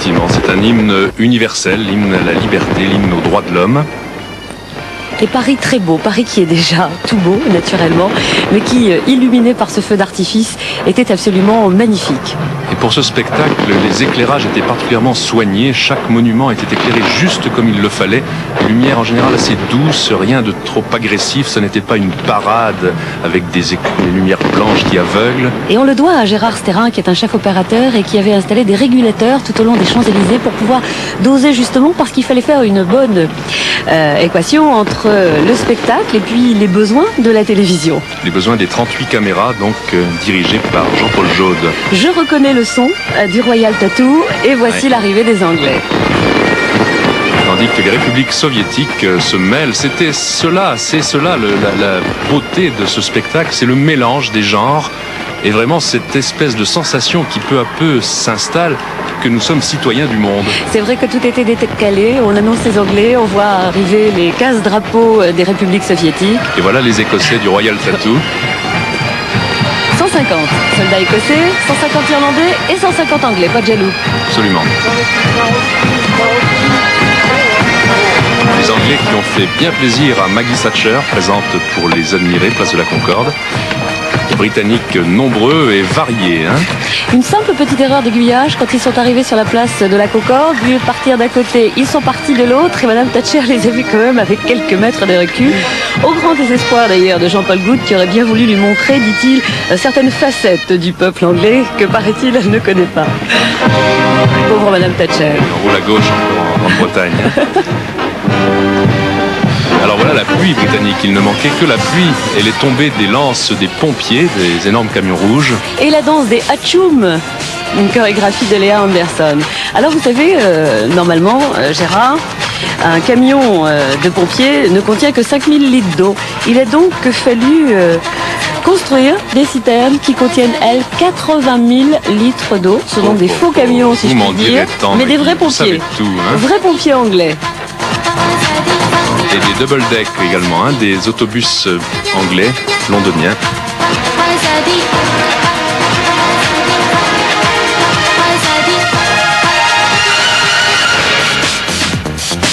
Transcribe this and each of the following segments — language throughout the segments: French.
Effectivement, c'est un hymne universel, l'hymne à la liberté, l'hymne aux droits de l'homme. Et Paris très beau, Paris qui est déjà tout beau naturellement, mais qui, illuminé par ce feu d'artifice, était absolument magnifique. Et pour ce spectacle, les éclairages étaient particulièrement soignés, chaque monument était éclairé juste comme il le fallait, lumière en général assez douce, rien de trop agressif, ce n'était pas une parade avec des lumières blanches qui aveuglent. Et on le doit à Gérard Sterrin qui est un chef opérateur et qui avait installé des régulateurs tout au long des Champs-Élysées pour pouvoir doser justement parce qu'il fallait faire une bonne équation entre le spectacle et puis les besoins de la télévision. Les besoins des 38 caméras, donc dirigées par Jean-Paul Jaude. Je reconnais le son du Royal Tattoo et voici l'arrivée des Anglais. Tandis que les républiques soviétiques se mêlent, c'est cela la beauté de ce spectacle, c'est le mélange des genres et vraiment cette espèce de sensation qui peu à peu s'installe que nous sommes citoyens du monde. C'est vrai que tout était décalé, on annonce les Anglais, on voit arriver les 15 drapeaux des républiques soviétiques. Et voilà les Écossais du Royal Tattoo. 150 soldats écossais, 150 irlandais et 150 anglais, pas de jaloux. Absolument. Les Anglais qui ont fait bien plaisir à Maggie Thatcher, présente pour les admirer, place de la Concorde. Les Britanniques nombreux et variés. Une simple petite erreur d'aiguillage quand ils sont arrivés sur la place de la Concorde. Au lieu de partir d'un côté, ils sont partis de l'autre et Madame Thatcher les a vus quand même avec quelques mètres de recul. Au grand désespoir d'ailleurs de Jean-Paul Goode qui aurait bien voulu lui montrer, dit-il, certaines facettes du peuple anglais que paraît-il elle ne connaît pas. Pauvre Madame Thatcher. On roule à gauche en Bretagne. Alors voilà la pluie britannique, il ne manquait que la pluie et les tombées des lances des pompiers, des énormes camions rouges. Et la danse des Hatchoum, une chorégraphie de Léa Anderson. Alors vous savez, normalement, Gérard, un camion de pompiers ne contient que 5000 litres d'eau. Il a donc fallu construire des citernes qui contiennent, elles, 80 000 litres d'eau. Ce sont des faux camions, si je puis dire, mais des vrais pompiers. Vrais pompiers anglais. Et des double deck également, des autobus anglais, londoniens.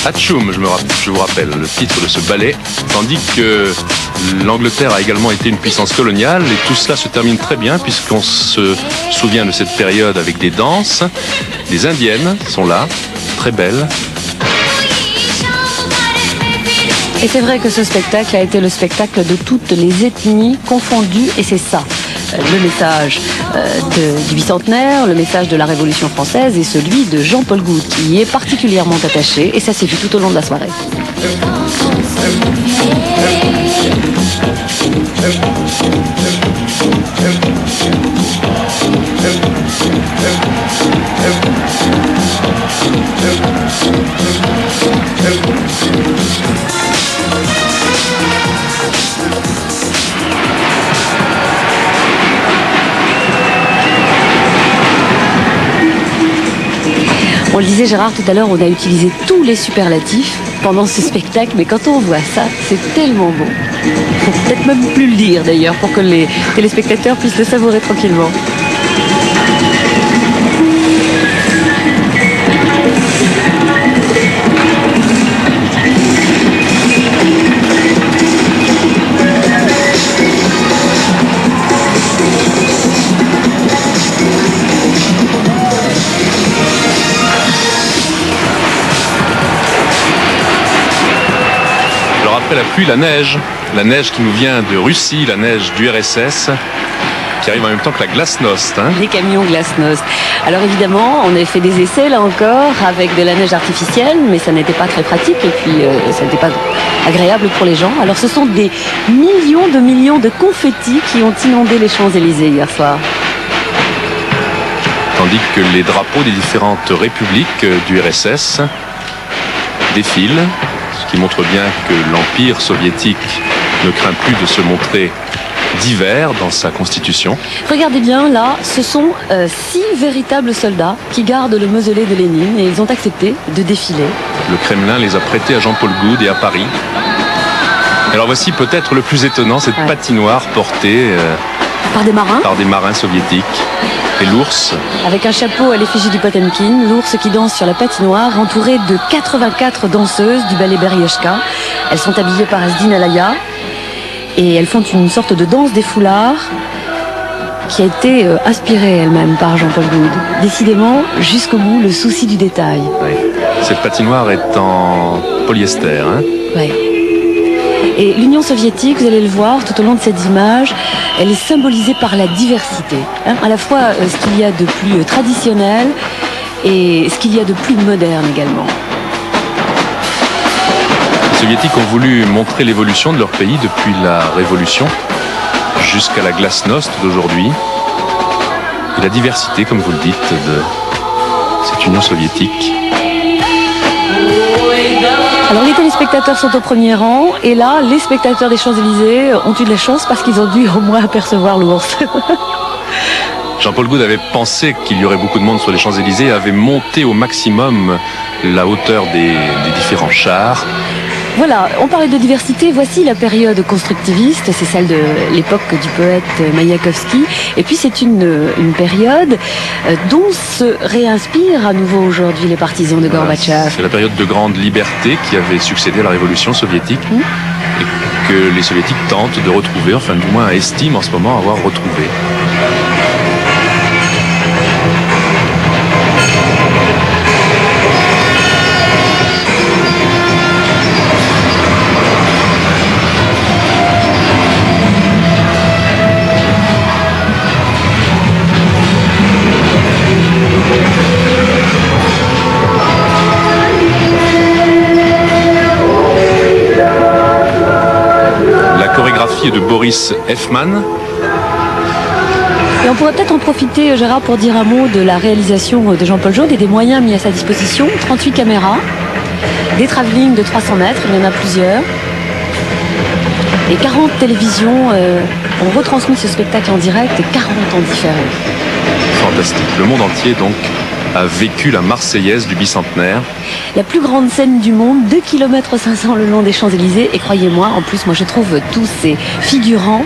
Hatchoum, je vous rappelle le titre de ce ballet, tandis que l'Angleterre a également été une puissance coloniale et tout cela se termine très bien puisqu'on se souvient de cette période avec des danses. Les Indiennes sont là, très belles. Et c'est vrai que ce spectacle a été le spectacle de toutes les ethnies confondues, et c'est ça, le message du bicentenaire, le message de la Révolution française et celui de Jean-Paul Goode, qui y est particulièrement attaché, et ça s'est vu tout au long de la soirée. On le disait Gérard tout à l'heure, on a utilisé tous les superlatifs pendant ce spectacle, mais quand on voit ça, c'est tellement beau. Il faut peut-être même plus le dire d'ailleurs pour que les téléspectateurs puissent le savourer tranquillement. Après la pluie, la neige qui nous vient de Russie, la neige du RSS, qui arrive en même temps que la glasnost. Les camions glasnost. Alors évidemment, on a fait des essais là encore avec de la neige artificielle, mais ça n'était pas très pratique et puis ça n'était pas agréable pour les gens. Alors ce sont des millions de confettis qui ont inondé les Champs-Élysées hier soir. Tandis que les drapeaux des différentes républiques du RSS défilent, ce qui montre bien que l'Empire soviétique ne craint plus de se montrer divers dans sa constitution. Regardez bien, là, ce sont 6 véritables soldats qui gardent le mausolée de Lénine et ils ont accepté de défiler. Le Kremlin les a prêtés à Jean-Paul Goode et à Paris. Alors voici peut-être le plus étonnant, cette patinoire portée par des marins soviétiques. et l'ours. Avec un chapeau à l'effigie du Potemkin, l'ours qui danse sur la patinoire, entouré de 84 danseuses du ballet Berieschka. Elles sont habillées par Asdin Alaya et elles font une sorte de danse des foulards qui a été inspirée elle-même par Jean-Paul Goude. Décidément, jusqu'au bout, le souci du détail. Oui. Cette patinoire est en polyester. Hein. Oui. Et l'Union soviétique, vous allez le voir tout au long de cette image, elle est symbolisée par la diversité. Hein, à la fois ce qu'il y a de plus traditionnel et ce qu'il y a de plus moderne également. Les Soviétiques ont voulu montrer l'évolution de leur pays depuis la Révolution jusqu'à la glasnost d'aujourd'hui. Et la diversité, comme vous le dites, de cette Union soviétique. Alors les téléspectateurs sont au premier rang et là, les spectateurs des Champs-Élysées ont eu de la chance parce qu'ils ont dû au moins apercevoir l'ours. Jean-Paul Goude avait pensé qu'il y aurait beaucoup de monde sur les Champs-Élysées et avait monté au maximum la hauteur des différents chars. Voilà, on parlait de diversité, voici la période constructiviste, c'est celle de l'époque du poète Maïakovski, et puis c'est une période dont se réinspirent à nouveau aujourd'hui les partisans de Gorbatchev. C'est la période de grande liberté qui avait succédé à la révolution soviétique et que les soviétiques tentent de retrouver, enfin du moins estiment en ce moment avoir retrouvé. De Boris Effman. Et on pourrait peut-être en profiter, Gérard, pour dire un mot de la réalisation de Jean-Paul Goude et des moyens mis à sa disposition. 38 caméras, des travelling de 300 mètres, il y en a plusieurs. Et 40 télévisions ont retransmis ce spectacle en direct et 40 en différé. Fantastique. Le monde entier, donc, a vécu la Marseillaise du bicentenaire. La plus grande scène du monde, 2,5 km le long des Champs-Élysées. Et croyez-moi, en plus, moi je trouve tous ces figurants,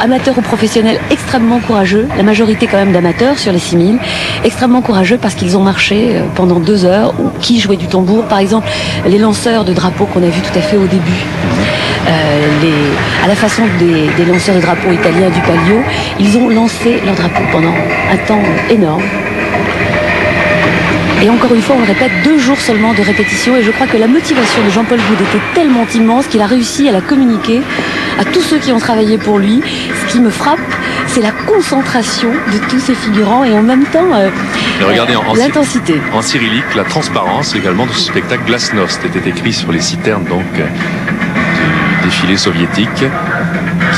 amateurs ou professionnels, extrêmement courageux. La majorité quand même d'amateurs sur les 6000. Extrêmement courageux parce qu'ils ont marché pendant 2 heures. Qui jouait du tambour, par exemple, les lanceurs de drapeaux qu'on a vus tout à fait au début. À la façon des lanceurs de drapeaux italiens du Palio, ils ont lancé leur drapeau pendant un temps énorme. Et encore une fois, on le répète, 2 jours seulement de répétition. Et je crois que la motivation de Jean-Paul Goude était tellement immense qu'il a réussi à la communiquer à tous ceux qui ont travaillé pour lui. Ce qui me frappe, c'est la concentration de tous ces figurants et en même temps l'intensité. En cyrillique, la transparence également de ce spectacle Glasnost était écrit sur les citernes donc du défilé soviétique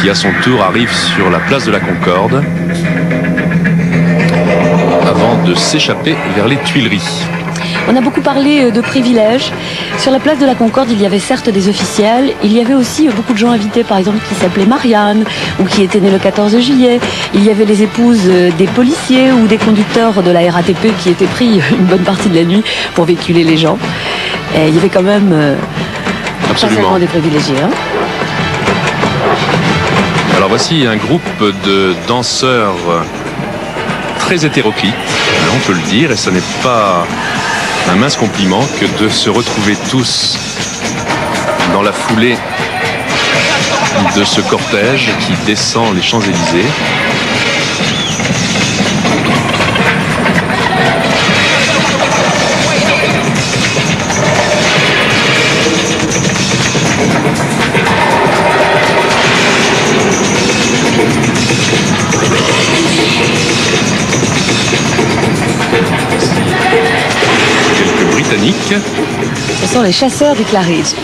qui à son tour arrive sur la place de la Concorde avant de s'échapper vers les Tuileries. On a beaucoup parlé de privilèges. Sur la place de la Concorde, il y avait certes des officiels, il y avait aussi beaucoup de gens invités, par exemple, qui s'appelaient Marianne, ou qui étaient nés le 14 juillet. Il y avait les épouses des policiers ou des conducteurs de la RATP qui étaient pris une bonne partie de la nuit pour véhiculer les gens. Et il y avait quand même pas seulement des privilégiés. Hein. Alors voici un groupe de danseurs très hétéroclite, on peut le dire, et ce n'est pas un mince compliment que de se retrouver tous dans la foulée de ce cortège qui descend les Champs-Élysées. Ce sont les chasseurs du Claridge.